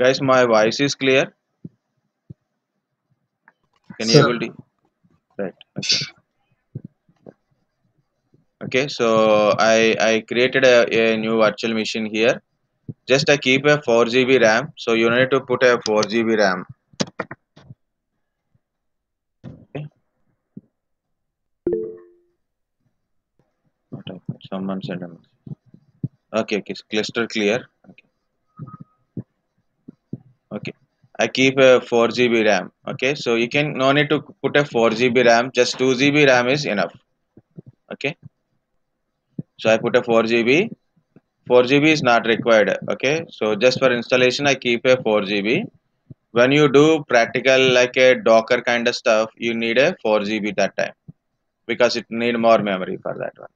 Guys, my voice is clear. Can you Sir, able to? Right. Okay. Okay. So I created a new virtual machine here. Just I keep a 4 GB RAM. So you need to put a 4 GB RAM. Okay. What happened? Someone sent a message. Okay. Okay. Cluster clear. Okay. Okay. I keep a 4 GB RAM. Okay. So you can no need to put a 4 GB RAM. Just 2 GB RAM is enough. Okay. So I put a 4 GB. 4 GB is not required. Okay. So just for installation, I keep a 4 GB. When you do practical like a Docker kind of stuff, you need a 4 GB that time because it need more memory for that one.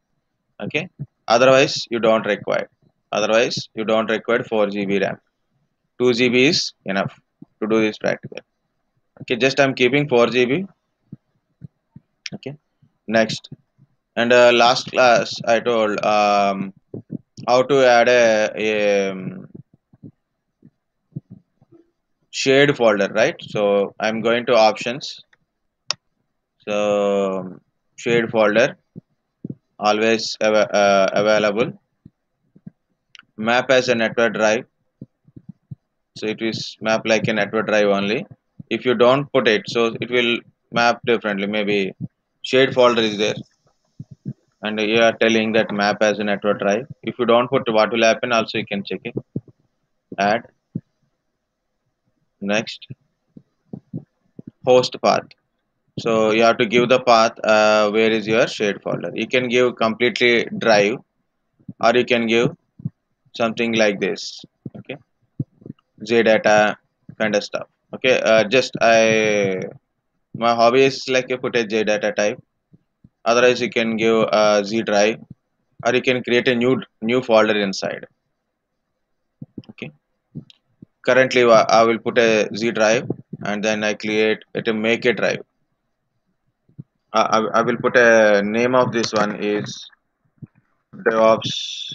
Okay. Otherwise, you don't require. Otherwise, you don't require 4 GB RAM. 2 GB is enough to do this practical. Okay. Just I'm keeping 4 GB. Okay. Next. And last class, I told how to add a shared folder, right? So I'm going to options. So shared folder always available. Map as a network drive. So it is map like a network drive only. If you don't put it, so it will map differently. Maybe shared folder is there, and you are telling that map as a network drive. If you don't put, what will happen? Also, you can check it. Add next host path. So you have to give the path where is your shared folder. You can give completely drive, or you can give something like this. Okay, JData kind of stuff. Okay, just I my hobby is like a put a JData type. Otherwise, you can give Z drive, or you can create a new folder inside. Okay. Currently, I will put a Z drive, and then I create it a make a drive. I will put a name of this one is DevOps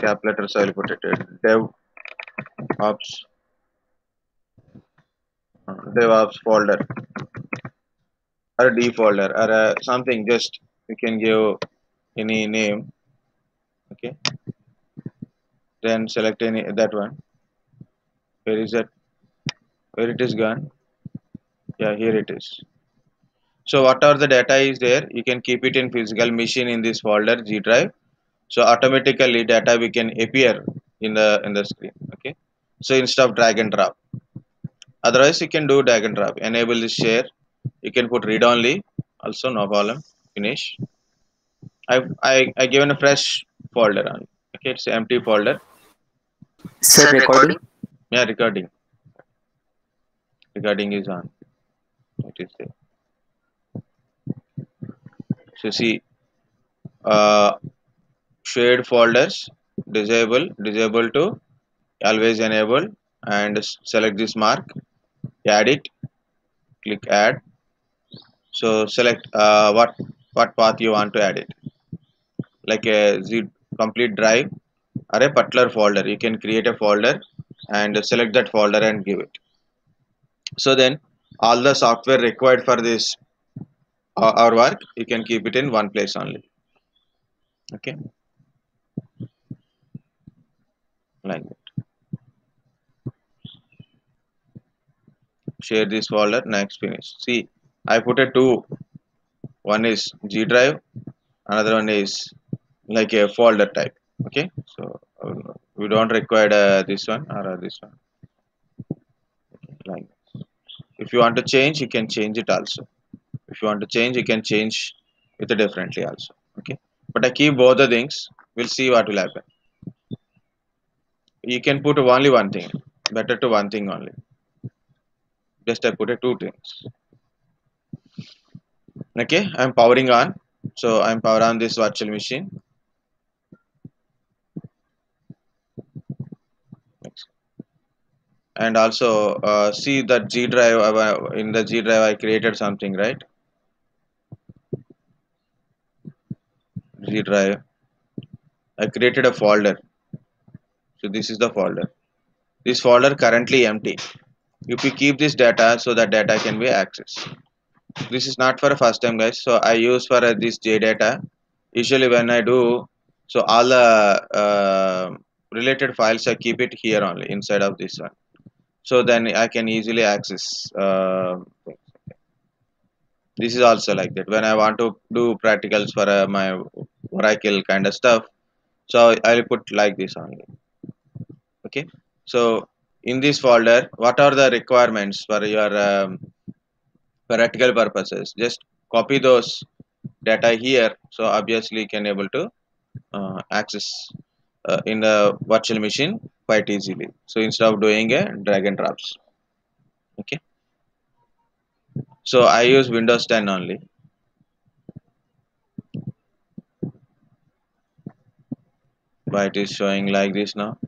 cap letters. I will put it DevOps DevOps folder or D folder or something. Just you can give any name. Okay. Then select any that one. Where is it? Where it is gone? Yeah, here it is. So whatever the data is there, you can keep it in physical machine in this folder G drive. So automatically data we can appear in the screen. Okay. So instead of drag and drop. Otherwise you can do drag and drop. Enable this share. You can put read only. Also no problem. Finish. I given a fresh folder on. Okay, it's an empty folder. sir, recording. Yeah, recording. Recording is on. It is there. So see uh, shared folders disable to always enable and select this mark, add it, click add. So select what path you want to add it, like a z complete drive or a particular folder. You can create a folder and select that folder and give it. So then all the software required for this our work, you can keep it in one place only. Okay, like that. Share this folder. Next, finish. See, I put a two. One is G drive, another one is like a folder type. Okay, so we don't require this one or this one. Like if you want to change, you can change it also. If you want to change, you can change it differently also. Okay, but I keep both the things. We'll see what will happen. You can put only one thing. Better to one thing only. Just I put a two things. Okay, I'm powering on. So I'm power on this virtual machine. And also see that G drive in the G drive I created something, right? G drive I created a folder. So this is the folder. This folder currently empty. If you keep this data, so that data can be accessed. This is not for a first time, guys. So I use for this JData. Usually when I do, so all the related files I keep it here only inside of this one. So then I can easily access. This is also like that. When I want to do practicals for my Oracle kind of stuff, so I'll put like this only. Okay. So in this folder, what are the requirements for your practical purposes? Just copy those data here, so obviously you can able to access in the virtual machine quite easily. So instead of doing a drag and drops. Okay. So I use Windows 10 only. But it is showing like this now.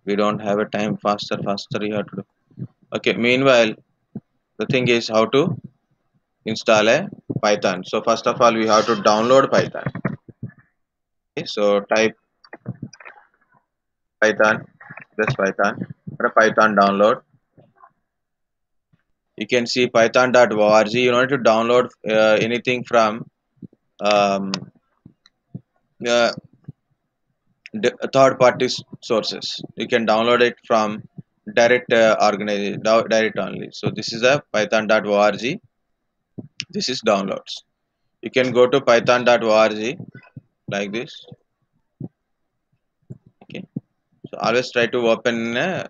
We don't have a time. Faster you have to do. Okay. Meanwhile, the thing is how to install a Python. So first of all, we have to download Python. Okay. So type Python, just Python, or a Python download. You can see python.org. You don't need to download anything from um, uh, third party sources. You can download it from direct direct only. So this is a python.org. This is downloads. You can go to python.org like this. Okay. So always try to open in a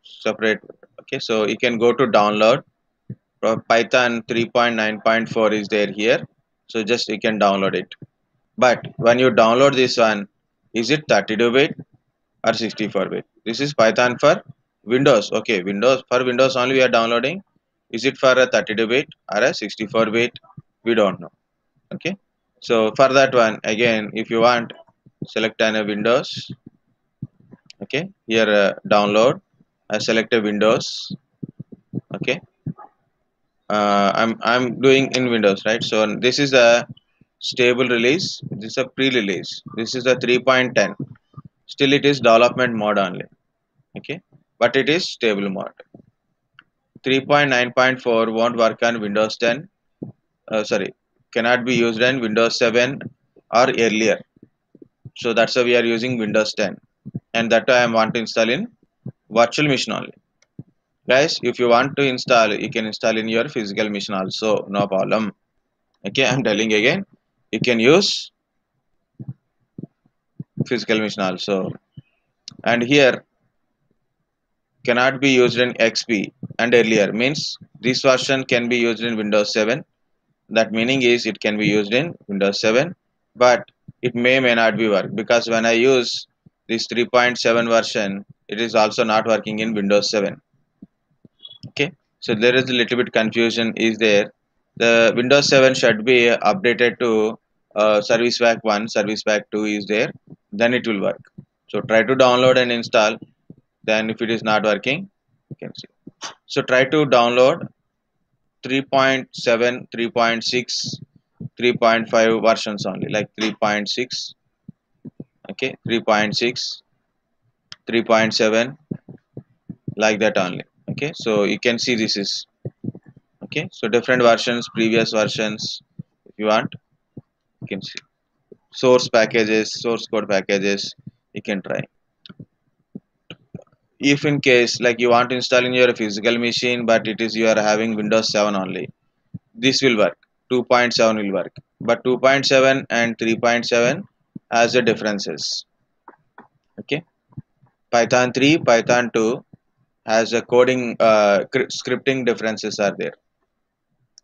separate. Okay. So you can go to download. Python 3.9.4 is there here. So just you can download it. But when you download this one, is it 32-bit or 64-bit? This is Python for Windows. Okay, Windows only we are downloading. Is it for a 32-bit or a 64-bit? We don't know. Okay, so for that one again, if you want, select a Windows. Okay, here download. I select a Windows. Okay, I'm doing in Windows, right? So this is a stable release. This is a pre-release. This is a 3.10. Still it is development mode only. Okay, but it is stable mode. 3.9.4 won't work on Windows 10. Sorry, cannot be used in Windows 7 or earlier. So that's why we are using Windows 10, and that I want to install in virtual machine only. Guys, if you want to install, you can install in your physical machine also, no problem. Okay, I'm telling again, you can use physical machine also. And here cannot be used in XP and earlier, means this version can be used in Windows 7. That meaning is it can be used in Windows 7, but it may not be work, because when I use this 3.7 version, it is also not working in Windows 7. Okay, so there is a little bit confusion is there. The Windows 7 should be updated to Service Pack 1, Service Pack 2 is there, then it will work. So try to download and install. Then if it is not working, you can see. So try to download 3.7, 3.6, 3.5 versions only, like 3.6. Okay, 3.6, 3.7, like that only. Okay, so you can see this is okay. So different versions, previous versions, if you want, you can see source packages, source code packages. You can try. If in case like you want to install in your physical machine, but it is you are having Windows 7 only, this will work. 2.7 will work, but 2.7 and 3.7 has the differences. Okay, Python 3, Python 2 has a coding scripting differences are there.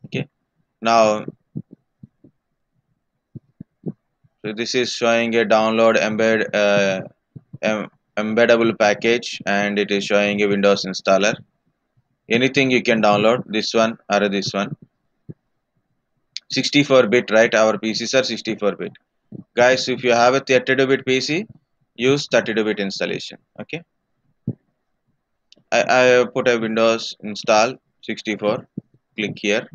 Okay, now so this is showing a download embeddable package, and it is showing a Windows installer. Anything you can download, this one or this one. 64-bit, right? Our PCs are 64-bit. Guys, if you have a 32-bit PC, use 32-bit installation. Okay, I put a Windows install 64. Click here.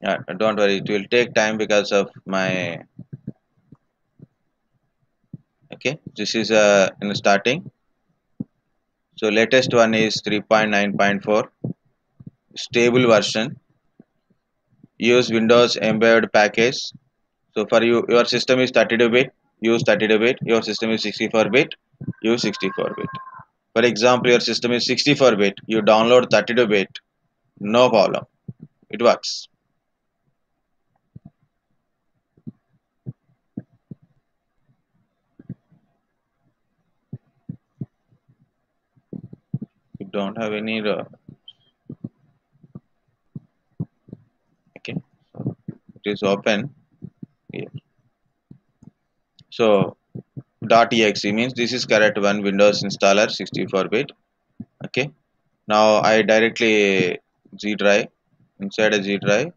Yeah, don't worry, it will take time because of my. Okay, this is in starting. So latest one is 3.9.4 stable version. Use Windows embedded package. So for you, your system is 32-bit. Use 32-bit. Your system is 64-bit. Use 64-bit. For example, your system is 64-bit. You download 32-bit. No problem. It works. You don't have any. Okay. So it is open here. So .exe means this is correct one Windows installer 64-bit. Okay. Now I directly G drive. Inside a G drive,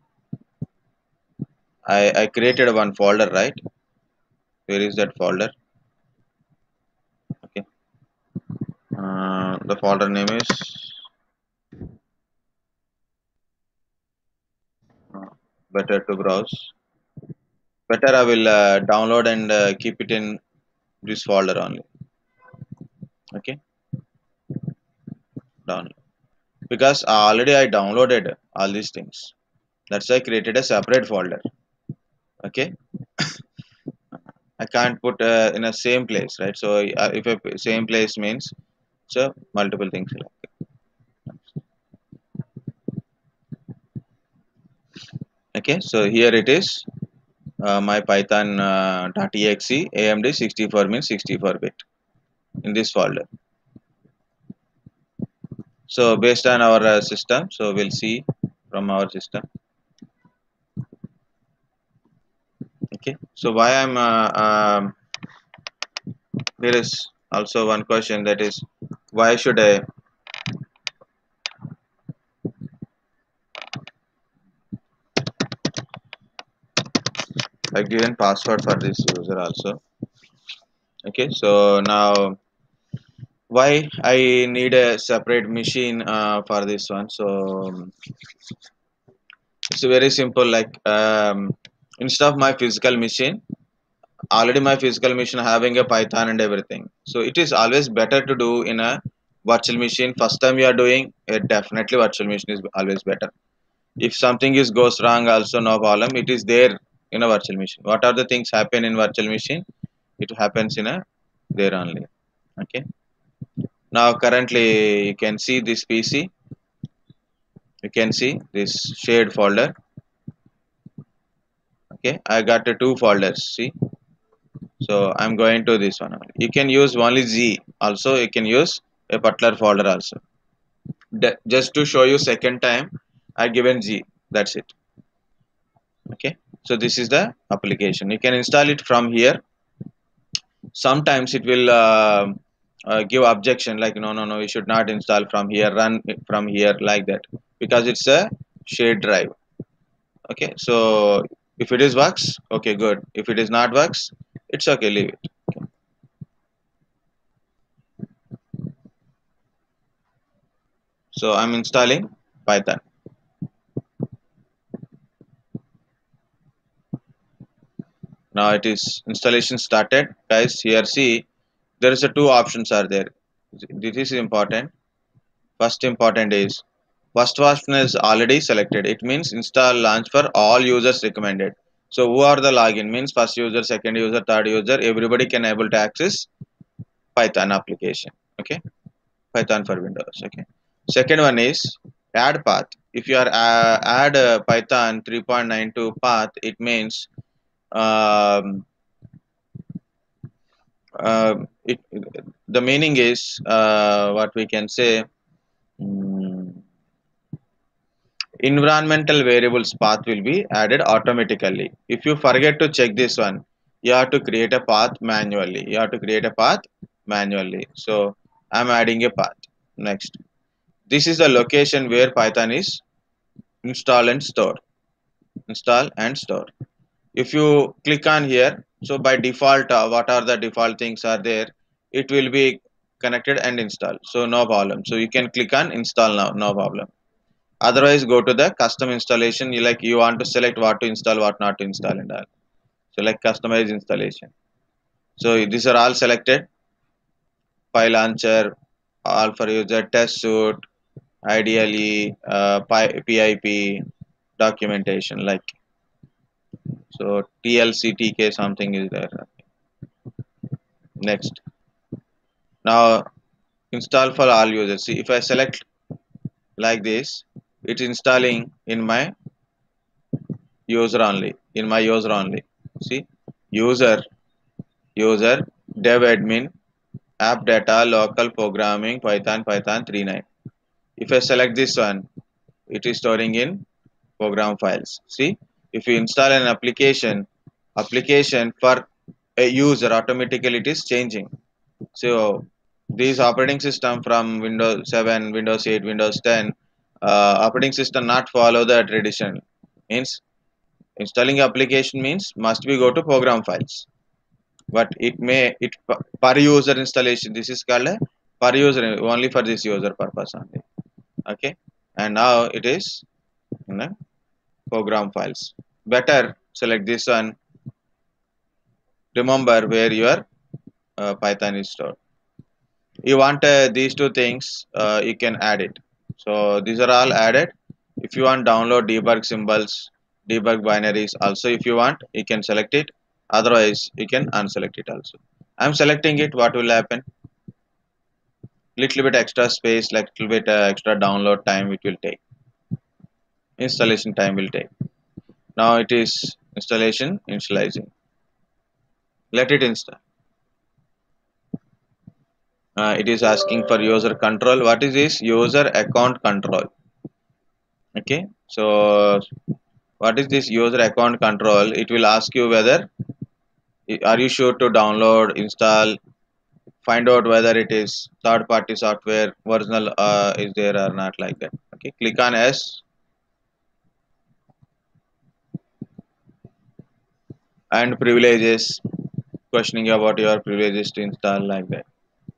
I created one folder, right? Where is that folder? Okay. The folder name is uh, better to browse. Better I will download and keep it in this folder only. Okay, download because already I downloaded all these things. That's why I created a separate folder. Okay, I can't put in a same place, right? So if a same place means so multiple things. Okay, so here it is. My Python .exe AMD 64 means 64-bit in this folder. So based on our system, so we'll see from our system. Okay. So why I'm there is also one question, that is why should I given password for this user also. Okay. So now why I need a separate machine for this one. So it's very simple. Like instead of my physical machine, already my physical machine having a Python and everything, so it is always better to do in a virtual machine. First time you are doing it, definitely virtual machine is always better. If something is goes wrong also no problem, it is there in a virtual machine. What are the things happen in virtual machine, it happens in a there only. Okay, now currently you can see this PC, you can see this shared folder. Okay, I got the two folders, see. So I'm going to this one only. You can use only Z also, you can use a particular folder also. Just to show you second time I given Z, that's it. Okay, so this is the application, you can install it from here. Sometimes it will give objection like no, you should not install from here, run it from here like that, because it's a shared drive. Okay, so if it is works, okay, good. If it is not works, it's okay, leave it. So I'm installing Python. Now it is installation started, guys. Here see, there is a two options are there. This is important. First important is first option is already selected. It means install launch for all users recommended. So who are the login means first user, second user, third user. Everybody can able to access Python application. Okay, Python for Windows. Okay. Second one is add path. If you are add Python 3.92 path, it means um, it the meaning is what we can say, mm, environmental variables path will be added automatically. If you forget to check this one, you have to create a path manually. You have to create a path manually. So I'm adding a path. Next, this is the location where Python is install and store. Install and store. If you click on here, so by default what are the default things are there, it will be connected and installed, so no problem. So you can click on install now, no problem. Otherwise, go to the custom installation. You want to select what to install, what not to install, and all. Select customize installation. So these are all selected. File launcher, all for user, test suite, ideally PIP documentation, like so TLCTK something is there. Next, now install for all users. See, if I select like this, it's installing in my user only. In my user only. See, user, user, dev admin, app data, local programming, Python 3.9. If I select this one, it is storing in program files. See, if you install an application for a user, automatically it is changing. So these operating system from Windows 7, Windows 8, Windows 10, operating system not follow the tradition. Means installing application means must be go to program files. But it per user installation. This is called a per user, only for this user purpose only. Okay, and now it is in the program files. Better select this one. Remember where your Python is stored. You want these two things, you can add it. So these are all added. If you want download debug symbols, debug binaries also, if you want you can select it, otherwise you can unselect it also. I'm selecting it. What will happen? Little bit extra space, like little bit extra download time it will take, installation time will take. Now it is initializing. Let it install. It is asking for user control. What is this? User account control. Okay, so what is this user account control? It will ask you whether are you sure to download, install, find out whether it is third party software, original is there or not, like that. Okay, click on yes, and privileges, questioning about your privileges to install, like that.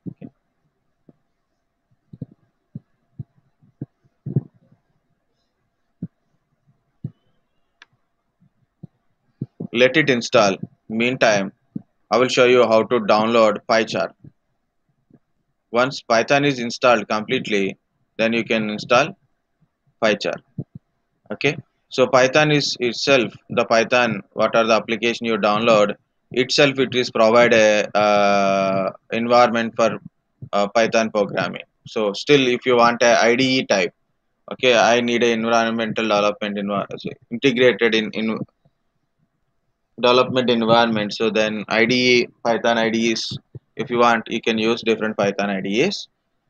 Okay. Let it install. Meantime, I will show you how to download PyCharm. Once Python is installed completely, then you can install PyCharm. Okay, so Python is itself, the Python, what are the application you download itself, it is provide a environment for Python programming. So still, if you want a IDE type, okay, I need a environmental development integrated in development environment. So then IDE, Python IDEs, if you want you can use different Python IDEs.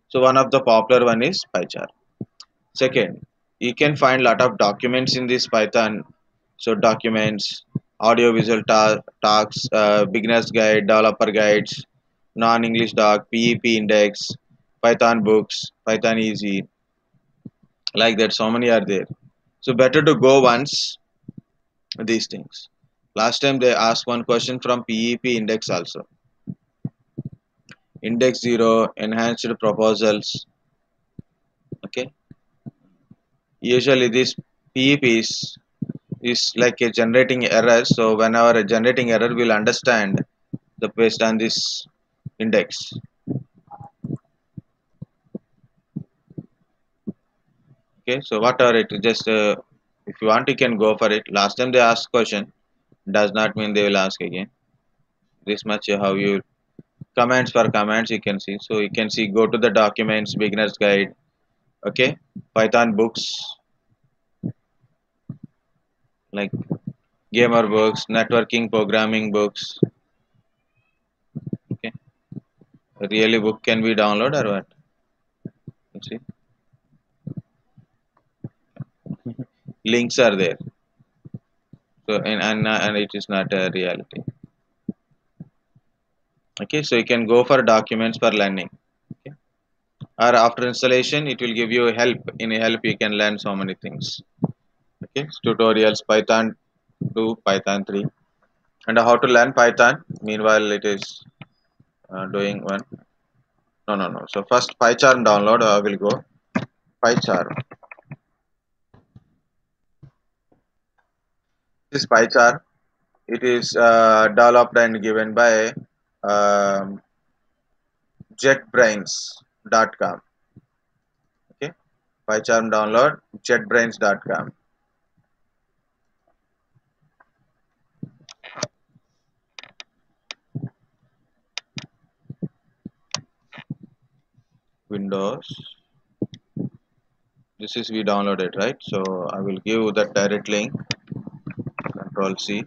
So one of the popular one is PyCharm. Second, you can find lot of documents in this Python. So documents, audio-visual talks, beginner's guide, developer guides, non-English doc, PEP index, Python books, Python easy, like that. So many are there. So better to go once these things. Last time they asked one question from PEP index also. Index 0, enhanced proposals. Okay. Usually these PEPs is like a generating error. So whenever a generating error, will understand the based on this index. Okay, so what are it? Just if you want, you can go for it. Last time they asked question, does not mean they will ask again. This much how you commands for commands you can see. So you can see, go to the documents, beginner's guide. Okay, Python books like gamer books, networking programming books. Okay, really book can be download or what? You see, links are there. So and it is not a reality. Okay, so you can go for documents for learning. Okay, or after installation it will give you help. In help you can learn so many things. Okay, tutorials, Python 2, Python 3, and how to learn Python. Meanwhile it is doing one. No, so first PyCharm download. I will go PyCharm. This is PyCharm. It is developed and given by um, JetBrains.com. Okay, PyCharm download JetBrains.com. Windows. This is we downloaded, right? So I will give that direct link. Control C.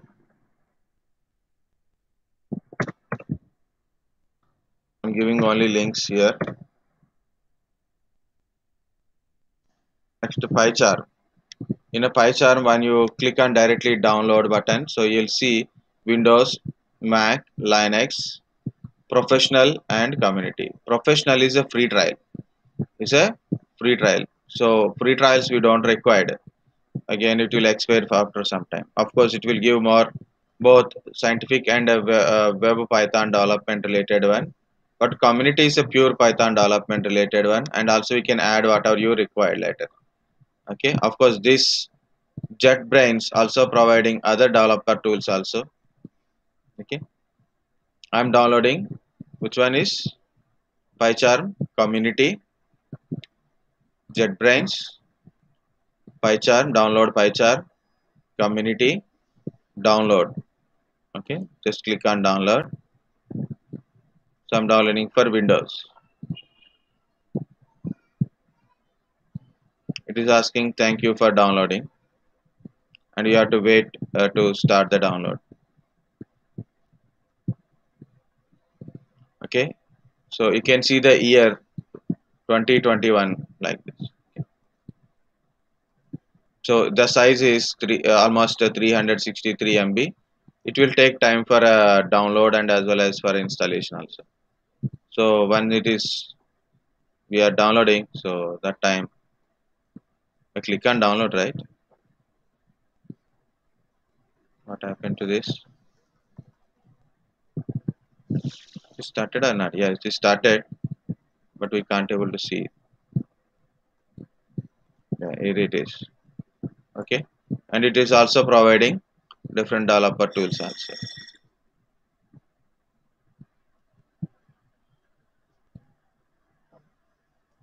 I'm giving only links here. Next, PyCharm. In a PyCharm, when you click on directly download button, so you'll see Windows, Mac, Linux, Professional, and Community. Professional is a free trial. It's a free trial. So free trials we don't require. Again, it will expire after some time. Of course, it will give more both scientific and web Python development related one. But community is a pure Python development related one, and also we can add whatever you require later. Okay, of course, this JetBrains also providing other developer tools also. Okay, I'm downloading. Which one is PyCharm Community, JetBrains, PyCharm, download PyCharm Community, download. Okay, just click on download. So I'm downloading for Windows. It is asking thank you for downloading, and you have to wait to start the download. Okay, so you can see the year 2021 like this. So the size is almost 363 MB. It will take time for download and as well as for installation also. So when it is we are downloading, so that time I click on download, right? What happened to this? It started or not? Yeah, it started, but we can't able to see. Yeah, here it is. Okay, and it is also providing different developer tools also.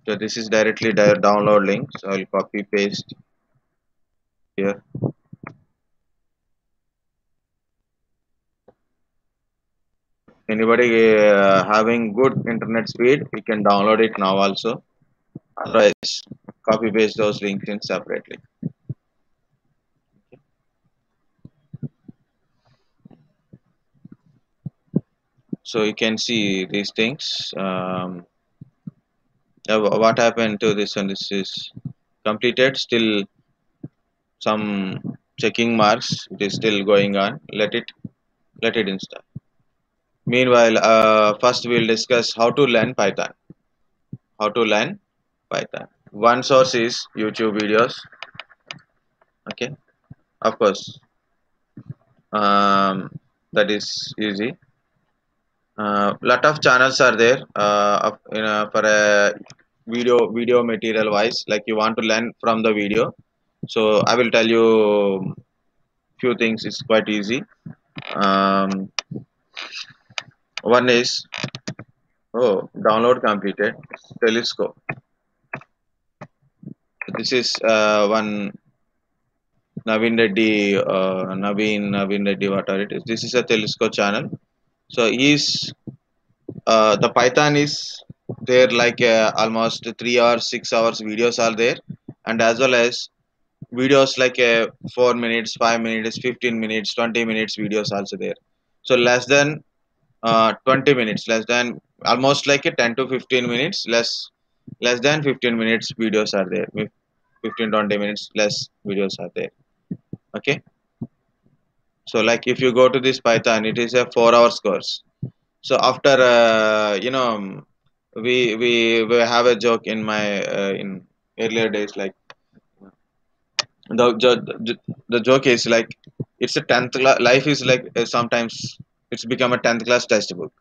So this is directly download link. So I'll copy paste here. Anybody having good internet speed, we can download it now also. Otherwise, copy paste those links in separately. So you can see these things. What happened to this one? This is completed. Still some checking marks. It is still going on. Let it install. Meanwhile, first we'll discuss how to learn Python. How to learn Python. One source is YouTube videos. Okay, of course, that is easy. Lot of channels are there for a video material wise. Like you want to learn from the video, so I will tell you few things. It's quite easy. Um, One is download completed. Telescope. This is one Naveen Reddy, whatever it is. This is a Telescope channel. So he's the Python is there like almost 3 hours, 6 hours videos are there, and as well as videos like 4 minutes, 5 minutes, 15 minutes, 20 minutes videos also there. So less than 20 minutes, less than almost like a 10 to 15 minutes, less than 15 minutes videos are there. 15-20 minutes less videos are there. Okay, so like if you go to this Python, it is a 4 hours course. So after we have a joke in my in earlier days, like the joke is like it's a 10th class life is like sometimes it's become a 10th class textbook.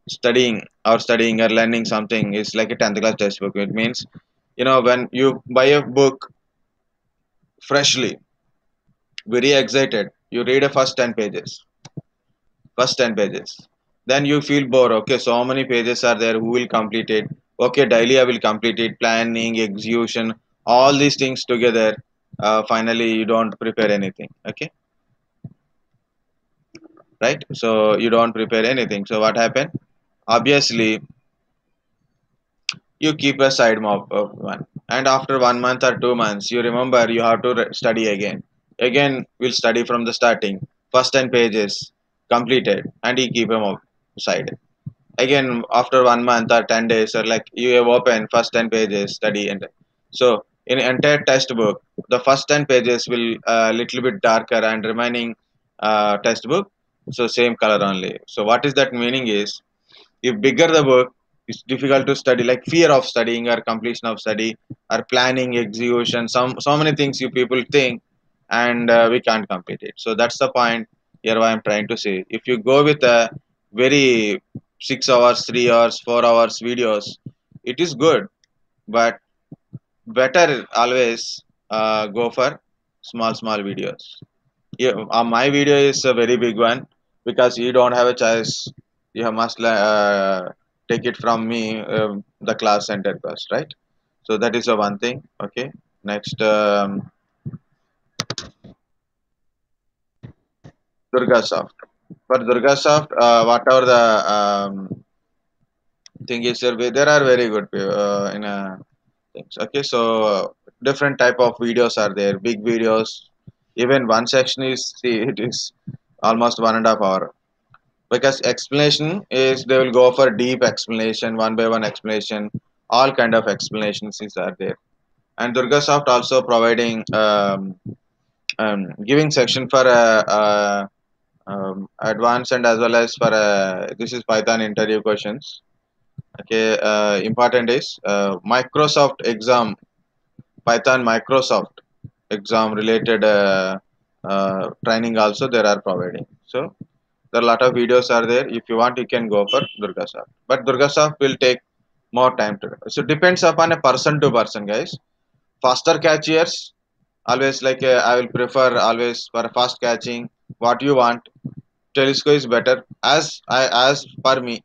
Studying or learning something is like a 10th class textbook. It means when you buy a book freshly, very excited. You read a first 10 pages. Then you feel bored. Okay, so many pages are there. Who will complete it? Okay, daily I will complete it. Planning, execution, all these things together. Finally, you don't prepare anything. Okay, right? So you don't prepare anything. So what happened? Obviously, you keep a side mob of one, and after 1 month or 2 months, you remember you have to study again. Again, we'll study from the starting. First 10 pages completed, and you keep them side. Again, after 1 month or 10 days, or like you have opened first 10 pages study, and so in entire textbook, the first 10 pages will little bit darker, and remaining textbook, so same color only. So what is that meaning is, if bigger the book, it's difficult to study, like fear of studying or completion of study or planning execution, so many things you people think, and we can't complete it. So that's the point here what I'm trying to say. If you go with a very 6 hours, 3 hours, 4 hours videos, it is good, but better always go for small videos. Yeah, my video is a very big one, because you don't have a choice. You must take it from me, the class center first, right? So that is the one thing. Okay. Next, DurgaSoft. For DurgaSoft, whatever the thing is, there are very good in things. Okay, so different type of videos are there. Big videos. Even one section is, see, it is almost 1.5 hours, because explanation is, they will go for deep explanation, one by one explanation, all kind of explanations is are there. And DurgaSoft also providing giving section for advanced, and as well as for this is Python interview questions. Okay, important is Microsoft exam, Python Microsoft exam related training also there are providing. So there are a lot of videos are there. If you want, you can go for DurgaSoft, but DurgaSoft will take more time to. So depends upon a person to person, guys. Faster catchers, always like I will prefer always for fast catching. What you want, Telescope is better, as per me.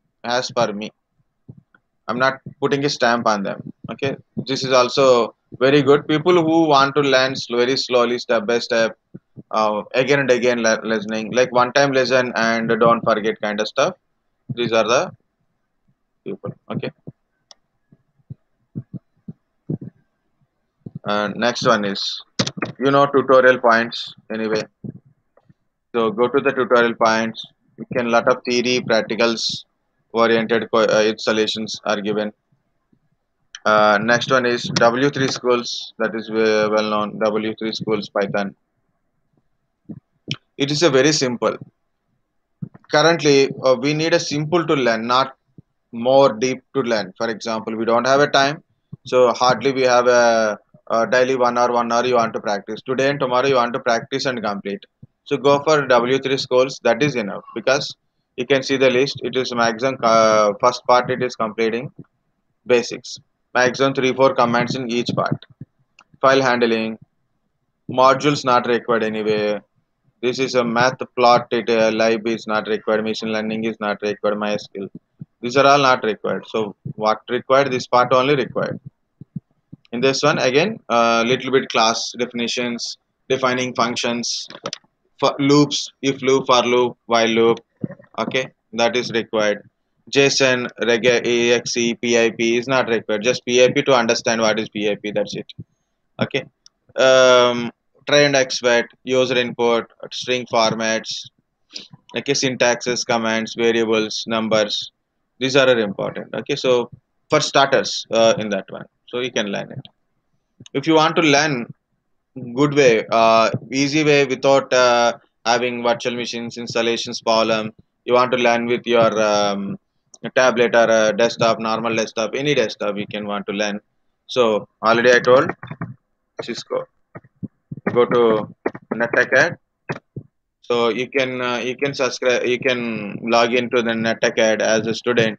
I'm not putting a stamp on them. Okay, this is also very good. People who want to learn very slowly, step by step, again and again listening, like one time listen and don't forget kind of stuff. These are the people. Okay. Next one is, tutorial points anyway. So go to the tutorial points. You can lot of theory, practicals oriented installations are given. Next one is W3 schools. That is well known. W3 schools Python. It is a very simple. Currently, we need a simple to learn, not more deep to learn. For example, we don't have a time, so hardly we have a daily 1 hour, 1 hour you want to practice. Today and tomorrow you want to practice and complete. So go for W3 schools. That is enough, because you can see the list. It is maximum first part. It is completing basics. Maximum 3 4 commands in each part. File handling, modules not required anyway. This is a math plot detail. Lib is not required. Machine learning is not required. MySQL. These are all not required. So what required? This part only required. In this one again, little bit class definitions, defining functions, for loops, if loop, for loop, while loop. Okay, that is required. JSON, exe, PIP is not required. Just PIP to understand what is PIP. That's it. Okay. Um, Try and expect user input, string formats, okay, syntaxes, commands, variables, numbers. These are important. Okay, so for starters, in that one, so you can learn it. If you want to learn good way, easy way, without having virtual machines installations problem, you want to learn with your tablet or desktop, normal desktop, any desktop you can want to learn. So already I told Cisco. Go to NetAcad. So you can subscribe, you can log into the NetAcad as a student,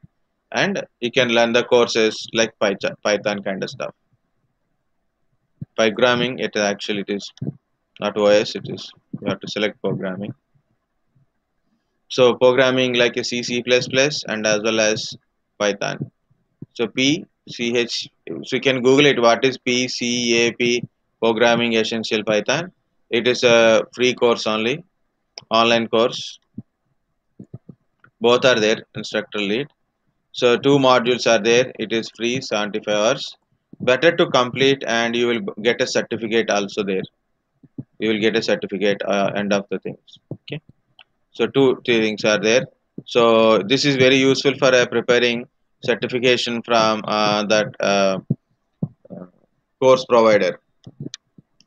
and you can learn the courses like Python kind of stuff. Programming, it actually it is not OS, it is. You have to select programming. So programming like a C, C++ and as well as Python. So P, C, H, so you can Google it. What is P, C, A, P, Programming Essential Python? It is a free course only, online course. Both are there, instructor lead. So two modules are there. It is free, 75 hours. Better to complete and you will get a certificate also there. You will get a certificate end of the things. Okay. So two things are there. So this is very useful for preparing certification from that course provider.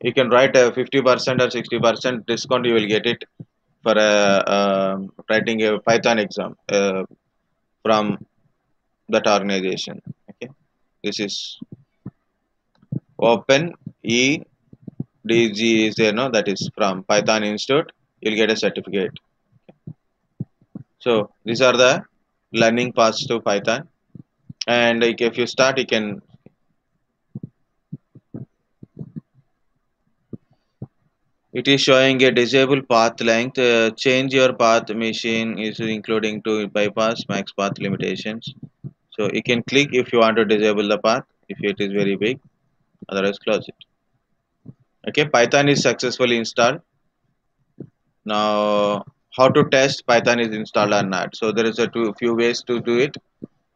You can write a 50% or 60% discount. You will get it for writing a Python exam from that organization. Okay, this is Open EDG is there, no? That is from Python Institute. You'll get a certificate. So these are the learning paths to Python. And like if you start, you can. It is showing a disable path length. Change your path machine is including to bypass max path limitations. So you can click if you want to disable the path if it is very big. Otherwise, close it. Okay, Python is successfully installed. Now, how to test Python is installed or not? So there is a few ways to do it.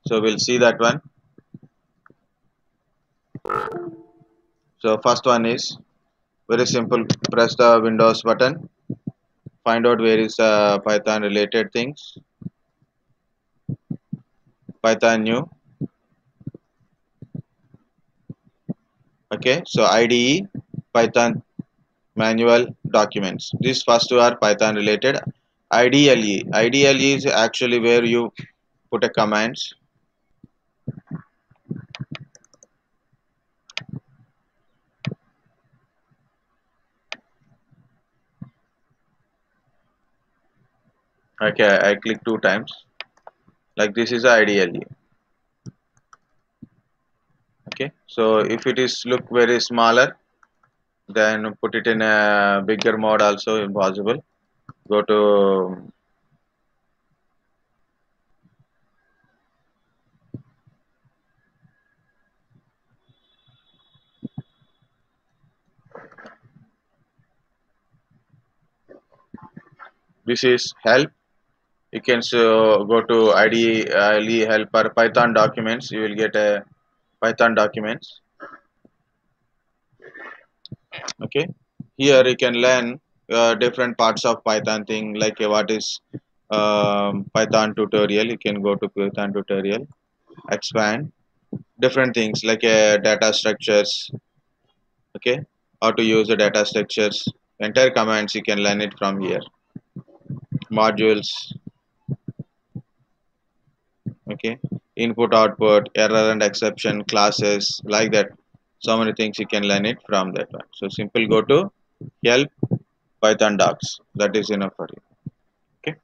So we'll see that one. So first one is very simple. Press the Windows button. Find out where is Python related things. Python new. Okay, so IDE, Python manual documents. These first two are Python related. IDLE. IDLE is actually where you put a commands. Okay, I click two times. Like this is IDLE. Okay, so if it is look very smaller, then put it in a bigger mode also impossible. Go to this is help. You can go to IDE help or Python documents. You will get a Python documents. Okay, here you can learn different parts of Python thing like what is Python tutorial. You can go to Python tutorial, expand different things like data structures. Okay, how to use the data structures, entire commands you can learn it from here, modules. Okay, input output, error and exception, classes, like that. So many things you can learn it from that one. So simple, go to help Python docs. That is enough for you. Okay,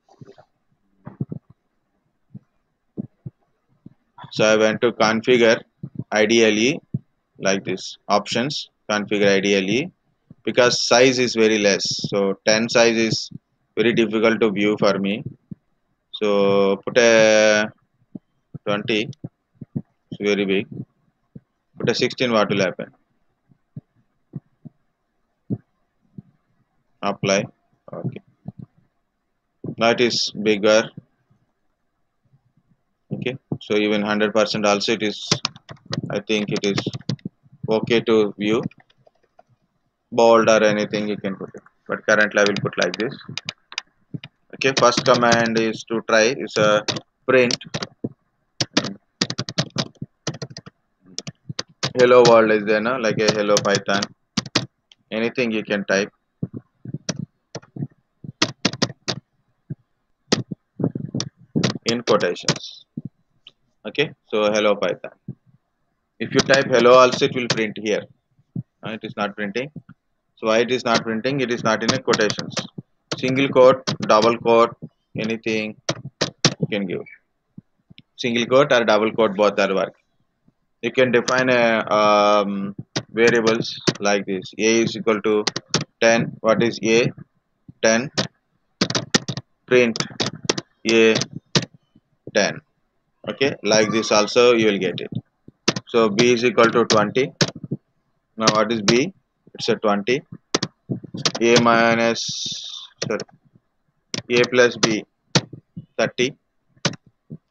so I went to configure IDLE, like this options, configure IDLE, because size is very less. So 10 size is very difficult to view for me. So put a 20, it's very big. Put a 16, what will happen? Apply. Okay, now it is bigger. Okay, so even 100% also it is, I think it is okay to view. Bold or anything you can put it, but currently I will put like this. Okay, first command is to try is a print hello world is there, no? Like a hello Python, anything you can type. In quotations. Okay, so hello Python. If you type hello also it will print here. It is not printing. So why it is not printing? It is not in a quotations. Single quote, double quote, anything you can give. Single quote or double quote, both are work. You can define a variables like this. A is equal to 10. What is A? 10, print a 10. Okay, like this also you will get it. So b is equal to 20. Now what is b? It's a 20. A minus, sorry, a plus b 30.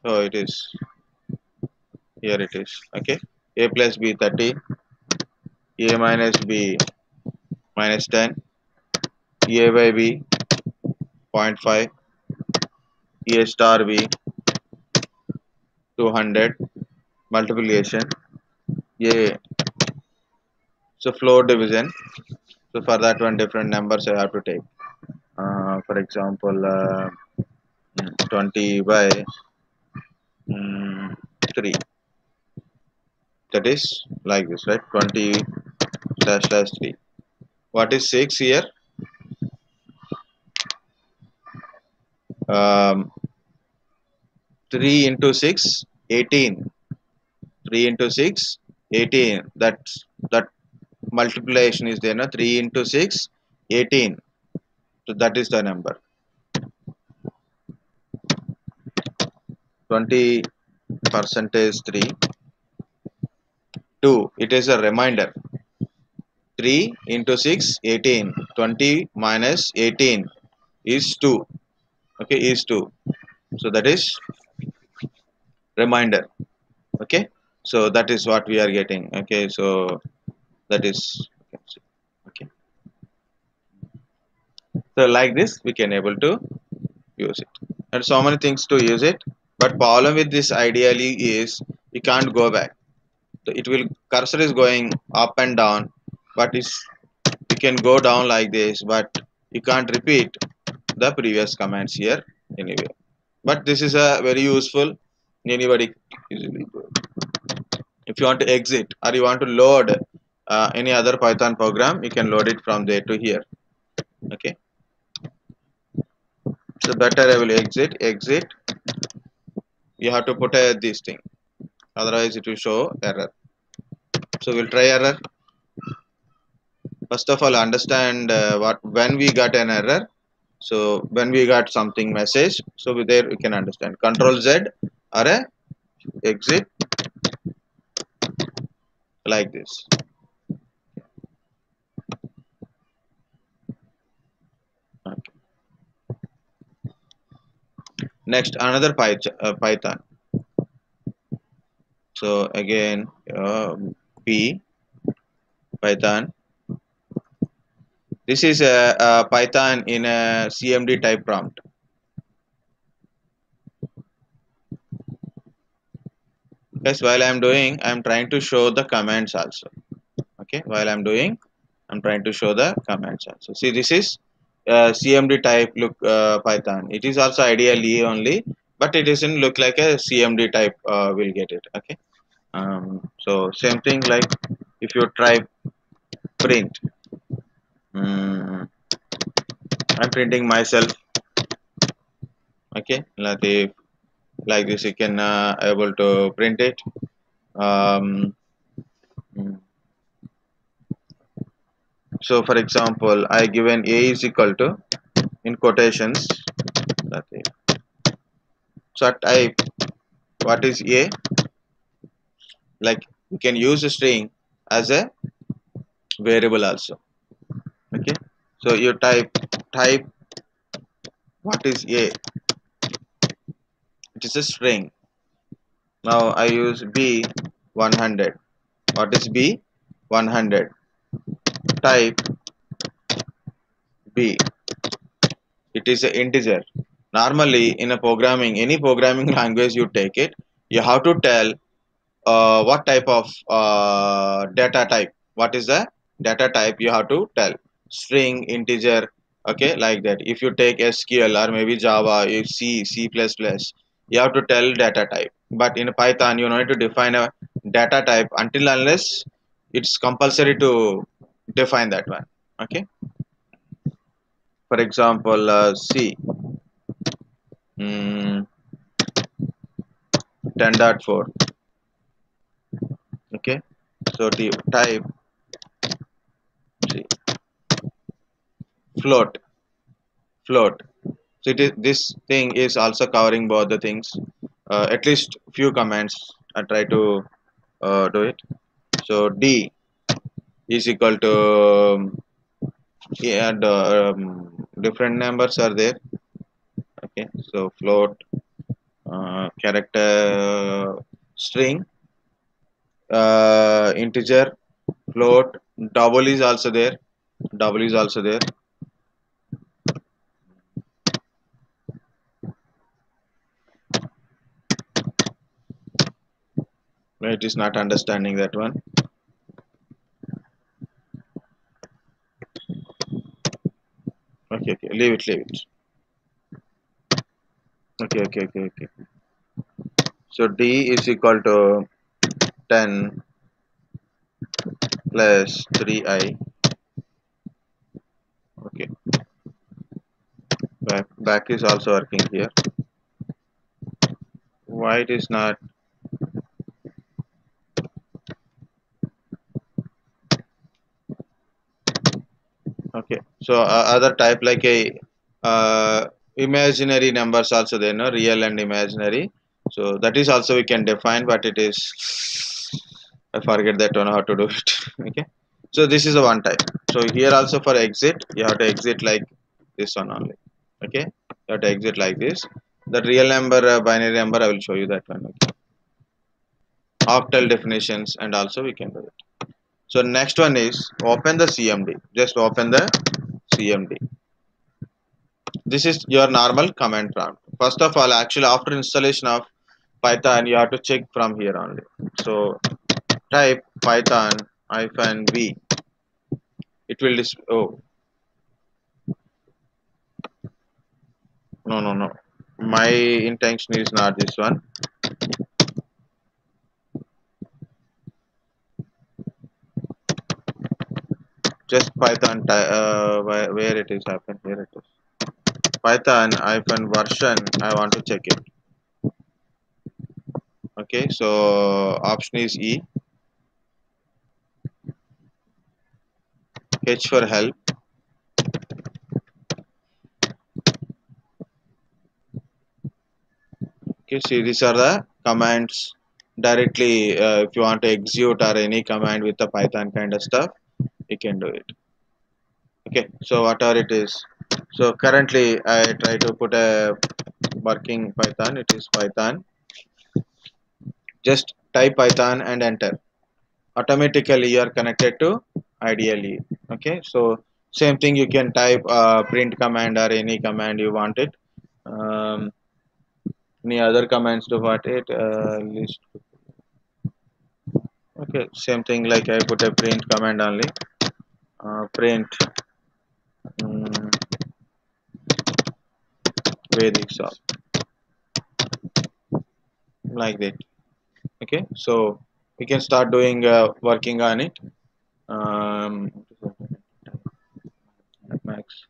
So it is, here it is. Okay, a plus b 30, a minus b minus 10, a by b 0.5, a star b 200, multiplication a. So floor division. So for that one, different numbers I have to take. For example, 20 by 3. That is like this, right? 20 slash slash 3. What is 6 here? 3 into 6, 18. 3 into 6, 18. That multiplication is there, no? 3 into 6, 18. So that is the number. 20 percentage 3. 2. It is a reminder. 3 into 6, 18. 20 minus 18 is 2. Okay, is 2. So that is reminder. Okay, so that is what we are getting. Okay, so that is, okay. So like this we can able to use it, and so many things to use it. But problem with this ideally is you can't go back. So it will, cursor is going up and down, but it's, you can go down like this, but you can't repeat the previous commands here anyway. But this is a very useful, anybody easily do. If you want to exit or you want to load any other Python program, you can load it from there to here. Okay, so better I will exit. You have to put this thing, otherwise it will show error. So we'll try error. First of all, understand what, when we got an error. So when we got something message, so there we can understand. Control Z or a exit, like this. Okay. Next, another Python. So again, P Python. This is a Python in a CMD type prompt. Yes, while I am doing, I am trying to show the commands also. Okay, while I am doing, I'm trying to show the commands also. See, this is CMD type look Python. It is also ideally only, but it doesn't look like a CMD type. We'll get it. Okay. So same thing, like if you try print, mm, I'm printing myself. Okay, like this you can able to print it. Um, mm, so for example, I given a is equal to, in quotations, that is. So I type what is a, like you can use a string as a variable also. Okay, so you type what is a, it is a string. Now I use b 100. What is b? 100. Type b, it is an integer. Normally in a programming, any programming language you take it, you have to tell what type of data type. What is the data type? You have to tell string, integer. Okay, like that. If you take SQL or maybe Java, C++, you have to tell data type. But in Python, you need to define a data type until unless it's compulsory to define that one. Okay, for example, C, mm, 10.4. Okay, so type C, float. float. So it is, this thing is also covering both the things. At least few commands I try to do it. So D is equal to yeah, different numbers are there. Okay, so float, character, string, integer, float, double is also there. Double is also there. It is not understanding that one. Okay, okay, leave it, leave it. Okay, okay, okay, okay. So D is equal to 10 plus 3i. Okay, back is also working here. Why it is not? Okay, so other type like a imaginary numbers also there, no, real and imaginary. So that is also we can define, but it is I forget that one how to do it. Okay, so this is a one type. So here also for exit you have to exit like this one only. Okay, you have to exit like this. The real number, binary number, I will show you that one. Okay. Octal definitions and also we can do it. So next one is open the CMD. Just open the CMD. This is your normal command prompt. First of all, actually after installation of Python, you have to check from here only. So type Python -v. It will oh, no. My intention is not this one. Just Python. Where it is happened? Here it is. Python version. I want to check it. Okay, so option is E. H for help. Okay, see these are the commands directly. If you want to execute or any command with the Python kind of stuff, you can do it. Okay, so whatever it is. So currently I try to put a working Python. It is Python. Just type Python and enter. Automatically you are connected to IDLE. Okay, so same thing you can type print command or any command you want it. Um, any other commands to what it list. Okay, same thing like I put a print command only. Print um, Vedic song like that. Okay, so we can start doing working on it. Max.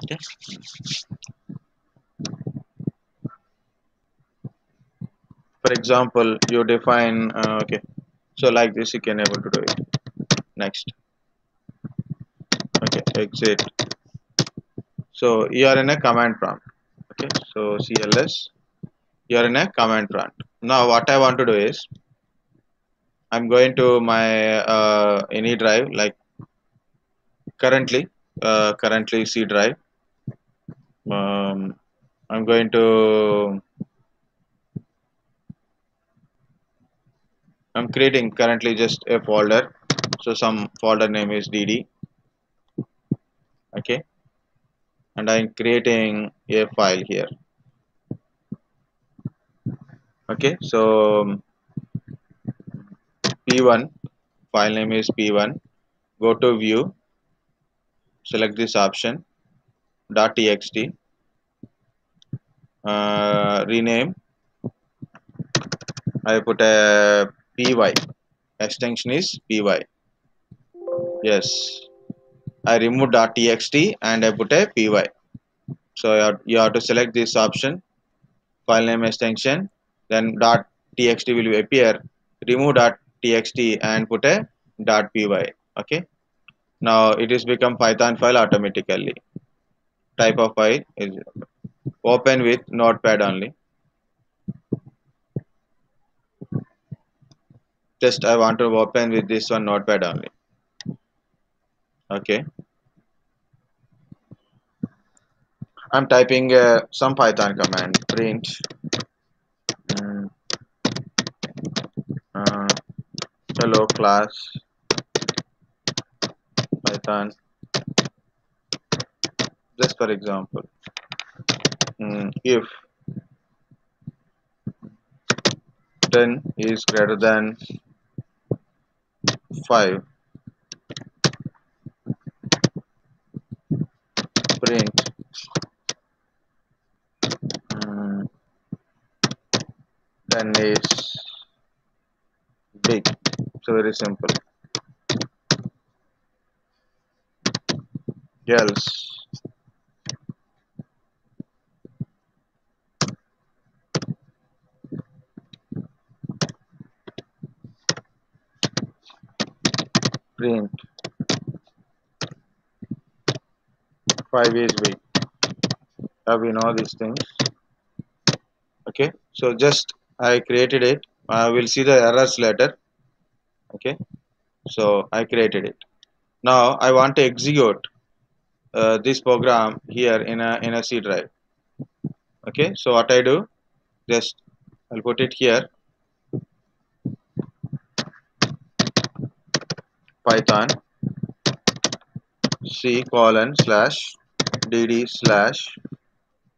Okay. For example, you define okay. So like this, you can able to do it. Next. Okay, exit. So you are in a command prompt. Okay, so CLS. You are in a command prompt. Now what I want to do is I'm going to my any drive like currently C drive. I'm going to I'm creating currently just a folder. So some folder name is DD. Okay, and I'm creating a file here. Okay, so P1 file name is P1. Go to view, select this option .txt, rename. I put a py, extension is py. Yes, I remove .txt and I put a py. So you have to select this option, file name extension, then .txt will appear. Remove .txt and put a .py. Okay. Now it is become Python file automatically. Type of file is open with notepad only. Just I want to open with this one notepad only. Okay, I'm typing some Python command print mm, uh, hello class Python, just for example. If 10 is greater than 5, print mm, 10 is big. So very simple. Else print 5 is big. We know these things. Okay, so just I created it. We'll see the errors later. Okay, so I created it. Now I want to execute this program here in a C drive. Okay, so what I do, just I'll put it here, Python C colon slash dd slash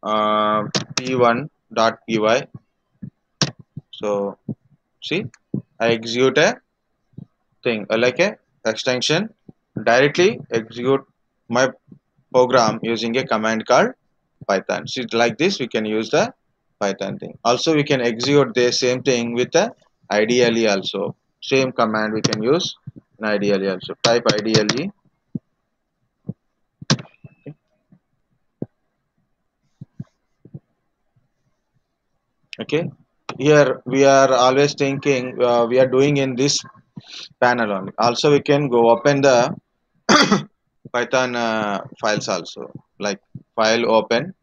p1 dot py. So see, I execute a thing like a extension, directly execute my program using a command called Python. See, like this we can use the Python thing. Also we can execute the same thing with the IDLE also. Same command we can use in IDLE also. Type IDLE. Okay. Here we are always thinking we are doing in this panel only. Also we can go open the Python files also, like file open.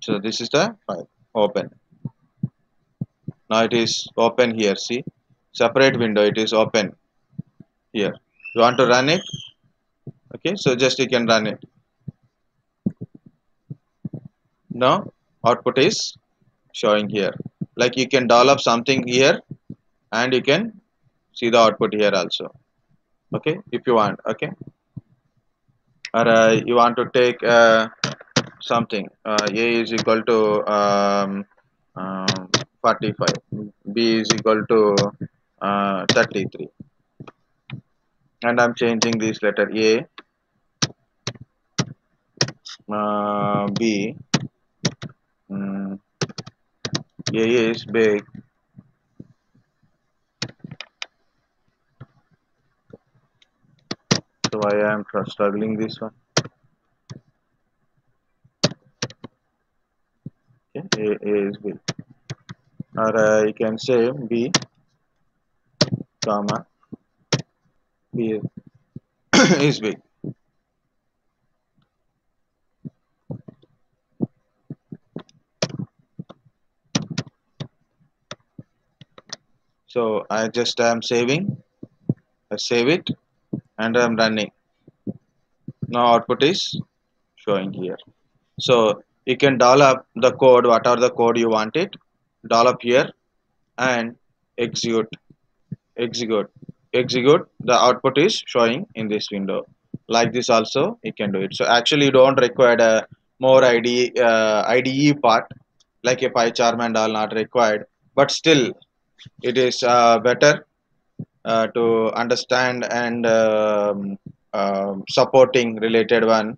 So this is the file open. Now it is open here. See, separate window. It is open here. You want to run it? Okay, so just you can run it. Now output is showing here. Like you can develop something here, and you can see the output here also. Okay, if you want. Okay, or you want to take something. A is equal to 45. B is equal to 33. And I'm changing this letter A, B, mm, A is big, so I am struggling this one. Okay, A is big, or you can say B, comma B is big. So I just am saving. I save it, and I'm running. Now output is showing here. So you can develop the code, whatever the code you want it, develop here and execute, execute, execute. The output is showing in this window. Like this also you can do it. So actually you don't require a more IDE part like a PyCharm and all not required, but still it is better to understand and supporting related one.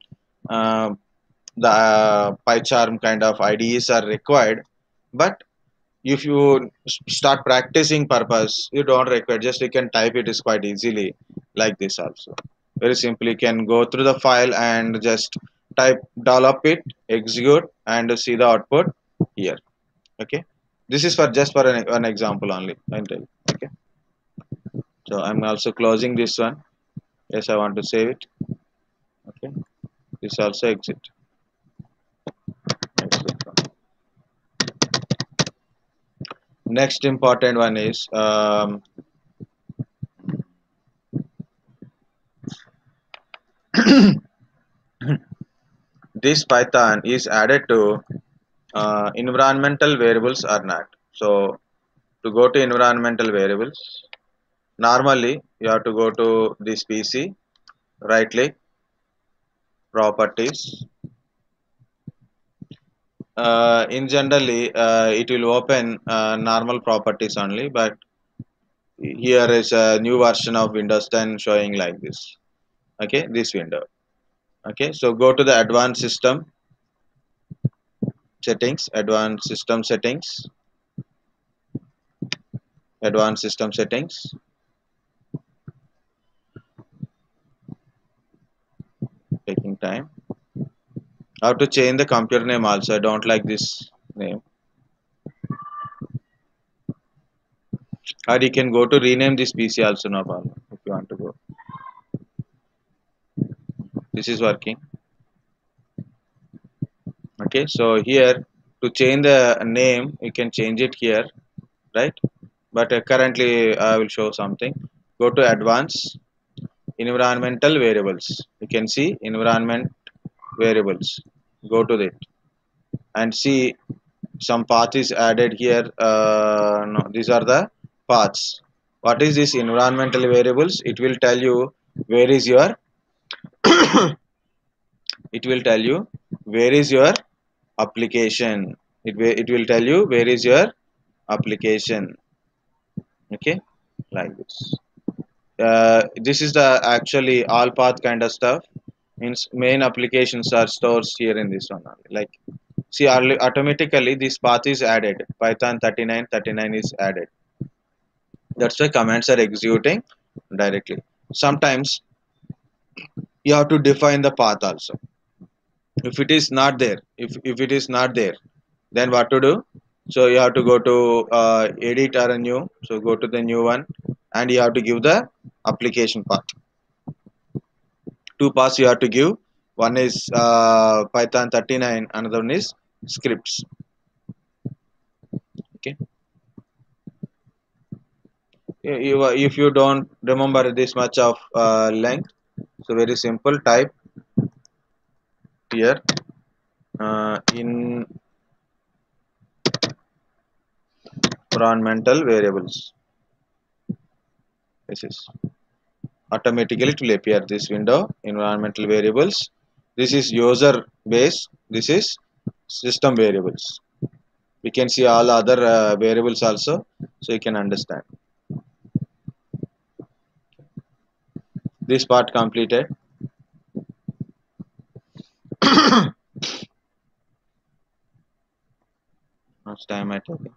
Uh, the PyCharm kind of IDEs are required, but if you start practicing purpose, you don't require, just you can type it is quite easily like this also. Very simply you can go through the file and just type, develop it, execute and see the output here. Okay, this is for just for an example only. Okay, So I'm also closing this one. Yes, I want to save it. Okay, this also exit. Exit. Next important one is this Python is added to environmental variables or not. So to go to environmental variables, normally you have to go to this PC, right click, properties. In generally, it will open normal properties only, but here is a new version of Windows 10 showing like this. Okay, this window. Okay, so go to the advanced system settings, advanced system settings. Taking time. How to change the computer name also? I don't like this name. Or you can go to rename this PC also, no problem. If you want to go, this is working. Okay, so here to change the name, you can change it here, right? But currently I will show something. Go to advanced environmental variables. You can see environment variables. Go to it and see some path is added here. No, these are the paths. What is this environmental variables? It will tell you where is your it will tell you where is your application. It will tell you where is your application. Okay, like this. This is the actually all path kind of stuff. Means main applications are stores here in this one only. Like see, automatically this path is added. Python 39 is added. That's why commands are executing directly. Sometimes you have to define the path also. If it is not there, if it is not there, then what to do? So you have to go to edit or a new. So go to the new one, and you have to give the application path. Two paths you have to give. One is Python 39, another one is scripts. Okay. If you don't remember this much of length, so very simple. Type here in environmental variables. This is automatically it will appear this window. Environmental variables. This is user base. This is system variables. We can see all other variables also, so you can understand. This part completed. Much time I taken.